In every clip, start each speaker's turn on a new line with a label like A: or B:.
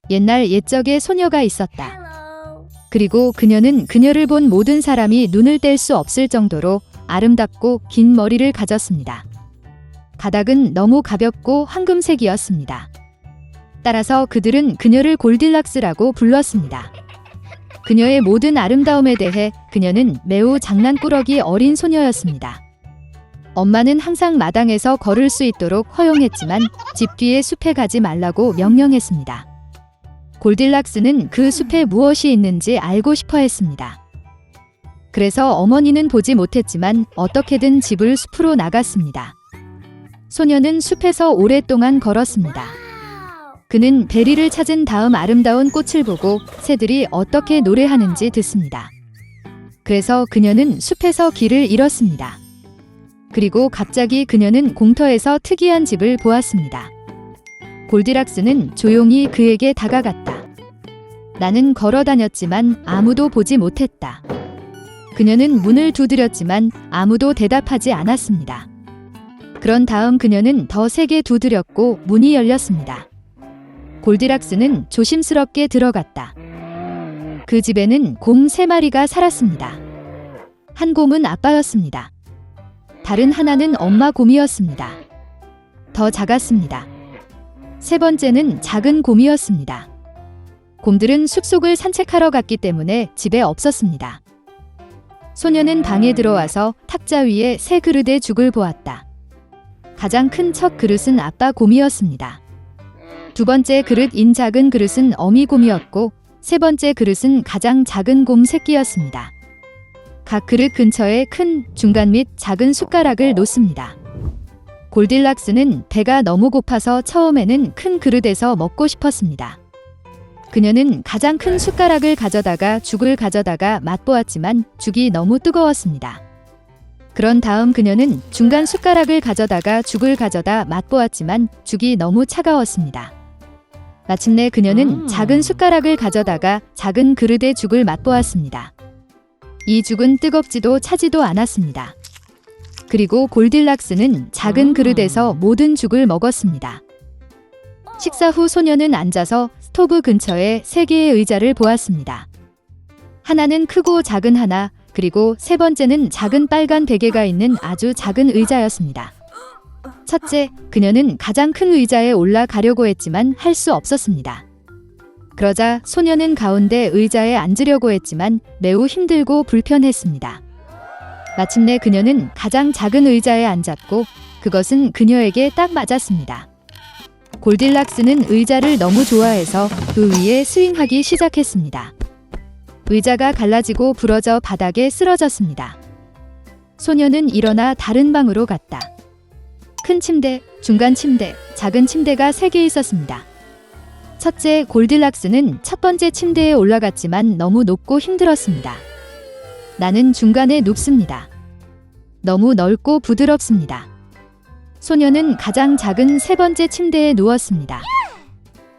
A: 옛날 옛적에 소녀가 있었다. 그리고 그녀는 그녀를 본 모든 사람이 눈을 뗄 수 없을 정도로 아름답고 긴 머리를 가졌습니다. 가닥은 너무 가볍고 황금색이었습니다. 따라서 그들은 그녀를 골딜락스라고 불렀습니다. 그녀의 모든 아름다움에 대해 그녀는 매우 장난꾸러기 어린 소녀였습니다. 엄마는 항상 마당에서 걸을 수 있도록 허용했지만 집 뒤의 숲에 가지 말라고 명령했습니다. 골딜락스는 그 숲에 무엇이 있는지 알고 싶어 했습니다. 그래서 어머니는 보지 못했지만 어떻게든 집을 숲으로 나갔습니다. 소녀는 숲에서 오랫동안 걸었습니다. 그는 베리를 찾은 다음 아름다운 꽃을 보고 새들이 어떻게 노래하는지 듣습니다. 그래서 그녀는 숲에서 길을 잃었습니다. 그리고 갑자기 그녀는 공터에서 특이한 집을 보았습니다. 골디락스는 조용히 그에게 다가갔다. 나는 걸어 다녔지만 아무도 보지 못했다. 그녀는 문을 두드렸지만 아무도 대답하지 않았습니다. 그런 다음 그녀는 더 세게 두드렸고 문이 열렸습니다. 골디락스는 조심스럽게 들어갔다. 그 집에는 곰 3마리가 살았습니다. 한 곰은 아빠였습니다. 다른 하나는 엄마 곰이었습니다. 더 작았습니다. 세 번째는 작은 곰이었습니다. 곰들은 숲속을 산책하러 갔기 때문에 집에 없었습니다. 소녀는 방에 들어와서 탁자 위에 새 그릇의 죽을 보았다. 가장 큰 첫 그릇은 아빠 곰이었습니다. 두 번째 그릇인 작은 그릇은 어미 곰이었고 세 번째 그릇은 가장 작은 곰 새끼였습니다. 각 그릇 근처에 큰, 중간 및 작은 숟가락을 놓습니다. 골딜락스는 배가 너무 고파서 처음에는 큰 그릇에서 먹고 싶었습니다. 그녀는 가장 큰 숟가락을 가져다가 죽을 가져다가 맛보았지만 죽이 너무 뜨거웠습니다. 그런 다음 그녀는 중간 숟가락을 가져다가 죽을 가져다 맛보았지만 죽이 너무 차가웠습니다. 마침내 그녀는 작은 숟가락을 가져다가 작은 그릇의 죽을 맛보았습니다. 이 죽은 뜨겁지도 차지도 않았습니다. 그리고 골딜락스는 작은 그릇에서 모든 죽을 먹었습니다. 식사 후 소녀는 앉아서 스토브 근처에 3개의 의자를 보았습니다. 하나는 크고 작은 하나, 그리고 세 번째는 작은 빨간 베개가 있는 아주 작은 의자였습니다. 첫째, 그녀는 가장 큰 의자에 올라가려고 했지만 할 수 없었습니다. 그러자 소녀는 가운데 의자에 앉으려고 했지만 매우 힘들고 불편했습니다. 마침내 그녀는 가장 작은 의자에 앉았고 그것은 그녀에게 딱 맞았습니다. 골딜락스는 의자를 너무 좋아해서 그 위에 스윙하기 시작했습니다. 의자가 갈라지고 부러져 바닥에 쓰러졌습니다. 소녀는 일어나 다른 방으로 갔다. 큰 침대, 중간 침대, 작은 침대가 3개 있었습니다. 첫째, 골딜락스는 첫 번째 침대에 올라갔지만 너무 높고 힘들었습니다. 나는 중간에 눕습니다. 너무 넓고 부드럽습니다. 소녀는 가장 작은 세 번째 침대에 누웠습니다.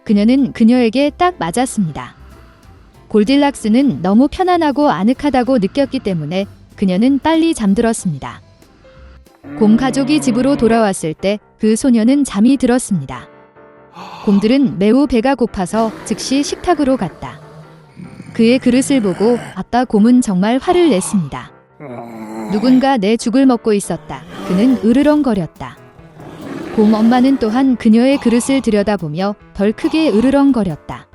A: 그녀는 그녀에게 딱 맞았습니다. 골딜락스는 너무 편안하고 아늑하다고 느꼈기 때문에 그녀는 빨리 잠들었습니다. 곰 가족이 집으로 돌아왔을 때 그 소녀는 잠이 들었습니다. 곰들은 매우 배가 고파서 즉시 식탁으로 갔다. 그의 그릇을 보고 아빠 곰은 정말 화를 냈습니다. 누군가 내 죽을 먹고 있었다. 그는 으르렁거렸다. 곰 엄마는 또한 그녀의 그릇을 들여다보며 덜 크게 으르렁거렸다.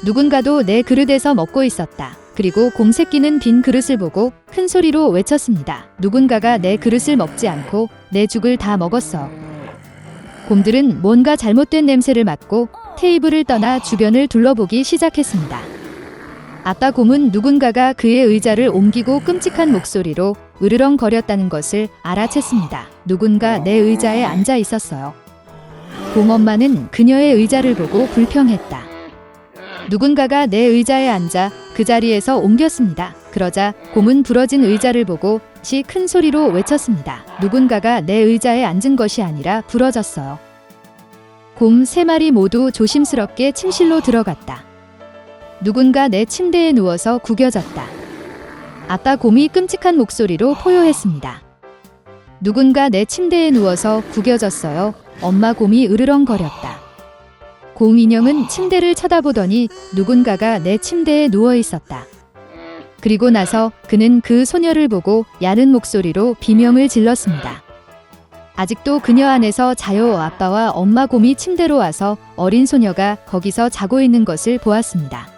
A: 누군가도 내 그릇에서 먹고 있었다. 그리고 곰 새끼는 빈 그릇을 보고 큰 소리로 외쳤습니다. 누군가가 내 그릇을 먹지 않고 내 죽을 다 먹었어. 곰들은 뭔가 잘못된 냄새를 맡고 테이블을 떠나 주변을 둘러보기 시작했습니다. 아빠 곰은 누군가가 그의 의자를 옮기고 끔찍한 목소리로 으르렁거렸다는 것을 알아챘습니다. 누군가 내 의자에 앉아 있었어요. 곰 엄마는 그녀의 의자를 보고 불평했다. 누군가가 내 의자에 앉아 그 자리에서 옮겼습니다. 그러자 곰은 부러진 의자를 보고 시 큰 소리로 외쳤습니다. 누군가가 내 의자에 앉은 것이 아니라 부러졌어요. 곰 3마리 모두 조심스럽게 침실로 들어갔다. 누군가 내 침대에 누워서 구겨졌다. 아빠 곰이 끔찍한 목소리로 포효했습니다. 누군가 내 침대에 누워서 구겨졌어요. 엄마 곰이 으르렁거렸다. 곰 인형은 침대를 쳐다보더니 누군가가 내 침대에 누워 있었다. 그리고 나서 그는 그 소녀를 보고 야른 목소리로 비명을 질렀습니다. 아직도 그녀 안에서 자요. 아빠와 엄마 곰이 침대로 와서 어린 소녀가 거기서 자고 있는 것을 보았습니다.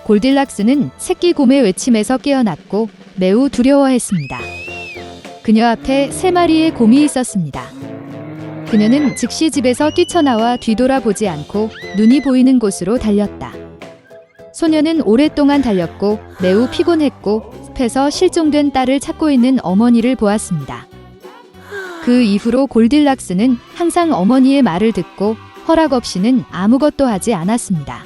A: 골딜락스는 새끼 곰의 외침에서 깨어났고 매우 두려워했습니다. 그녀 앞에 3마리의 곰이 있었습니다. 그녀는 즉시 집에서 뛰쳐나와 뒤돌아보지 않고 눈이 보이는 곳으로 달렸다. 소녀는 오랫동안 달렸고 매우 피곤했고 숲에서 실종된 딸을 찾고 있는 어머니를 보았습니다. 그 이후로 골딜락스는 항상 어머니의 말을 듣고 허락 없이는 아무것도 하지 않았습니다.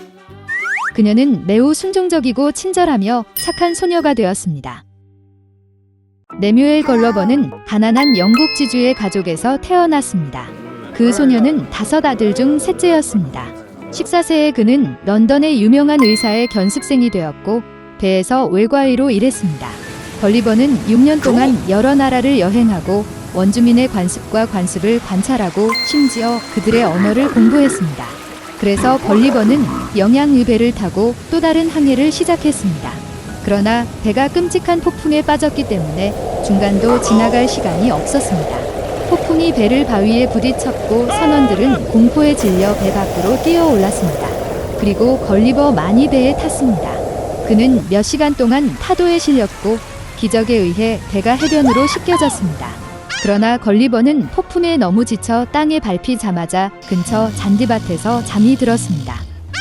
A: 그녀는 매우 순종적이고 친절하며 착한 소녀가 되었습니다. 레뮤엘 걸러버는 가난한 영국 지주의 가족에서 태어났습니다. 그 소녀는 5 아들 중 셋째였습니다. 14세에 그는 런던의 유명한 의사의 견습생이 되었고 배에서 외과의로 일했습니다. 걸리버는 6년 동안 여러 나라를 여행하고 원주민의 관습과 관습을 관찰하고 심지어 그들의 언어를 공부했습니다. 그래서 걸리버는 영양의 배를 타고 또 다른 항해를 시작했습니다. 그러나 배가 끔찍한 폭풍에 빠졌기 때문에 중간도 지나갈 시간이 없었습니다. 폭풍이 배를 바위에 부딪혔고 선원들은 공포에 질려 배 밖으로 뛰어올랐습니다. 그리고 걸리버 많이 배에 탔습니다. 그는 몇 시간 동안 파도에 실렸고 기적에 의해 배가 해변으로 씻겨졌습니다. 그러나 걸리버는 폭풍에 너무 지쳐 땅에 밟히자마자 근처 잔디밭에서 잠이 들었습니다.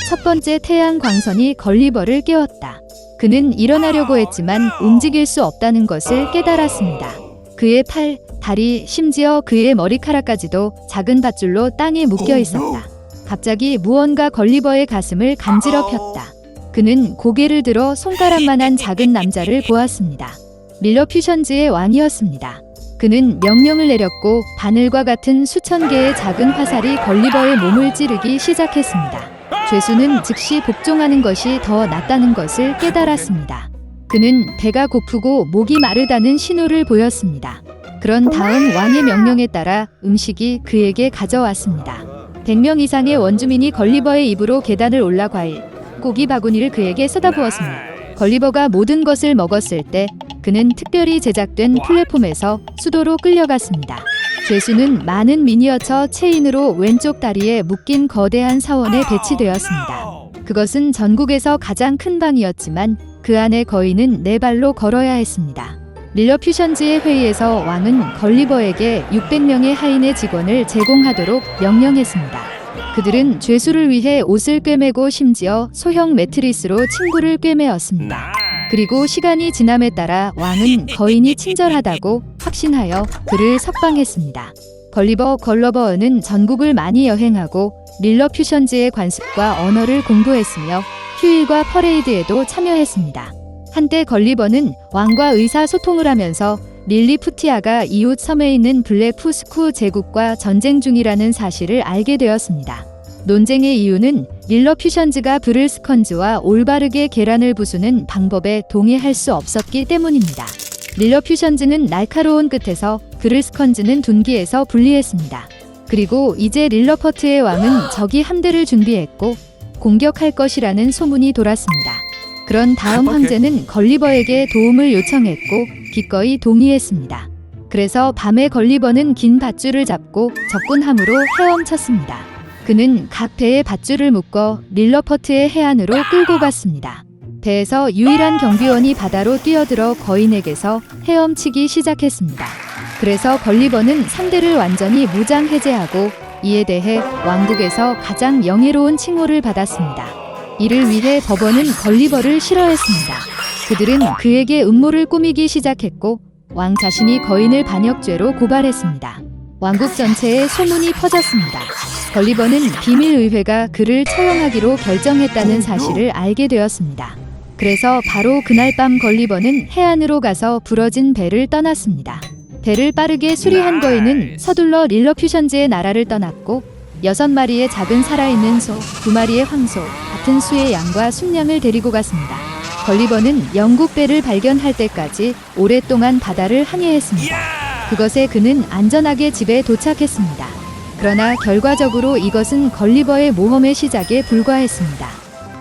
A: 첫 번째 태양 광선이 걸리버를 깨웠다. 그는 일어나려고 했지만 움직일 수 없다는 것을 깨달았습니다. 그의 팔, 다리, 심지어 그의 머리카락까지도 작은 밧줄로 땅에 묶여 있었다. 갑자기 무언가 걸리버의 가슴을 간지럽혔다. 그는 고개를 들어 손가락만한 작은 남자를 보았습니다. 릴러퓨션즈의 왕이었습니다. 그는 명령을 내렸고 바늘과 같은 수천 개의 작은 화살이 걸리버의 몸을 찌르기 시작했습니다. 죄수는 즉시 복종하는 것이 더 낫다는 것을 깨달았습니다. 그는 배가 고프고 목이 마르다는 신호를 보였습니다. 그런 다음 왕의 명령에 따라 음식이 그에게 가져왔습니다. 100명 이상의 원주민이 걸리버의 입으로 계단을 올라 과일, 고기 바구니를 그에게 쏟아부었습니다. 걸리버가 모든 것을 먹었을 때 그는 특별히 제작된 플랫폼에서 수도로 끌려갔습니다. 죄수는 많은 미니어처 체인으로 왼쪽 다리에 묶인 거대한 사원에 배치되었습니다. 그것은 전국에서 가장 큰 방이었지만 그 안에 거인은 4발로 걸어야 했습니다. 릴러퓨션즈의 회의에서 왕은 걸리버에게 600명의 하인의 직원을 제공하도록 명령했습니다. 그들은 죄수를 위해 옷을 꿰매고 심지어 소형 매트리스로 침구를 꿰매었습니다. 그리고 시간이 지남에 따라 왕은 거인이 친절하다고 확신하여 그를 석방했습니다. 걸리버 걸러버는 전국을 많이 여행하고 릴러퓨션즈의 관습과 언어를 공부했으며 휴일과 퍼레이드에도 참여했습니다. 한때 걸리버는 왕과 의사소통을 하면서 릴리푸티아가 이웃 섬에 있는 블랙푸스쿠 제국과 전쟁 중이라는 사실을 알게 되었습니다. 논쟁의 이유는 릴러퓨션즈가 브를스컨즈와 올바르게 계란을 부수는 방법에 동의할 수 없었기 때문입니다. 릴러퓨션즈는 날카로운 끝에서 브를스컨즈는 둔기에서 분리했습니다. 그리고 이제 릴러퍼트의 왕은 적이 함대를 준비했고 공격할 것이라는 소문이 돌았습니다. 그런 다음 황제는 걸리버에게 도움을 요청했고 기꺼이 동의했습니다. 그래서 밤에 걸리버는 긴 밧줄을 잡고 적군함으로 헤엄쳤습니다. 그는 각 배에 밧줄을 묶어 릴러퍼트의 해안으로 끌고 갔습니다. 배에서 유일한 경비원이 바다로 뛰어들어 거인에게서 헤엄치기 시작했습니다. 그래서 걸리버는 상대를 완전히 무장 해제하고 이에 대해 왕국에서 가장 영예로운 칭호를 받았습니다. 이를 위해 법원은 걸리버를 싫어했습니다. 그들은 그에게 음모를 꾸미기 시작했고 왕 자신이 거인을 반역죄로 고발했습니다. 왕국 전체에 소문이 퍼졌습니다. 걸리버는 비밀의회가 그를 처형하기로 결정했다는 사실을 알게 되었습니다. 그래서 바로 그날 밤 걸리버는 해안으로 가서 부러진 배를 떠났습니다. 배를 빠르게 수리한 거인은 서둘러 릴러퓨션즈의 나라를 떠났고 6마리의 작은 살아있는 소, 2마리의 황소, 같은 수의 양과 순양을 데리고 갔습니다. 걸리버는 영국 배를 발견할 때까지 오랫동안 바다를 항해했습니다. 그것에 그는 안전하게 집에 도착했습니다. 그러나 결과적으로 이것은 걸리버의 모험의 시작에 불과했습니다.